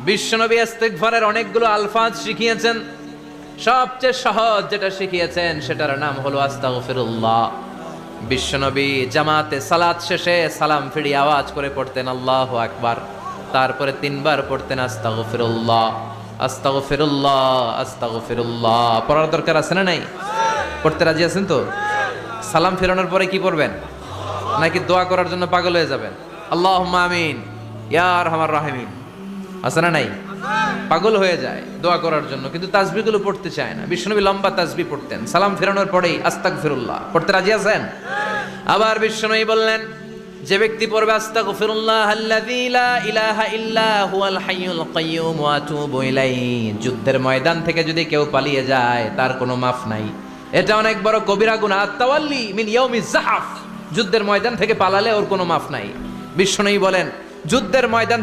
বিশ্বনবী ইস্তিগফারের অনেকগুলো আলফাজ শিখিয়েছেন। সবচেয়ে সহজ যেটা শিখিয়েছেন সেটার নাম হলো আস্তাগফিরুল্লাহ। বিশ্বনবী জামাতে সালাত শেষে সালাম ফিরিয়ে আওয়াজ করে পড়তেন আল্লাহু আকবার, তারপরে 3 বার পড়তেন আস্তাগফিরুল্লাহ আস্তাগফিরুল্লাহ আস্তাগফিরুল্লাহ। পড়ার দরকার আছে না নাই? পড়তে রাজি আছেন তো? সালাম ফেরানোর পরে কি পড়বেন? নাকি দোয়া করার জন্য পাগল হয়ে যাবেন? আল্লাহুম্মা আমিন ইয়া আরহামার রাহিমিন আছে না নাই? পাগল হয়ে যায় দোয়া করার জন্য, কিন্তু তাসবিহগুলো পড়তে চায় না। বিশ্বনবী লম্বা তাসবিহ পড়তেন, সালাম ফেরানোর পরেই আস্তাগফিরুল্লাহ পড়তে রাজি আছেন? আবার বিশ্বনবী বললেন, যে ব্যক্তি পড়বে আস্তাগফিরুল্লাহ আল্লাযী লা ইলাহা ইল্লা হুয়াল হাইয়ুল কাইয়্যুম ওয়া আতুবু ইলাইহি, যুদ্ধের ময়দান থেকে যদি কেউ পালিয়ে যায় তার কোনো মাফ নাই। এটা অনেক বড় কবিরা গুনাহ। আত-তাওয়াল্লি মিন ইয়াউমিজ যাহফ, যুদ্ধের ময়দান থেকে পালালে ওর কোনো মাফ নাই। বিশ্বনবী বলেন, যুদ্ধের ময়দান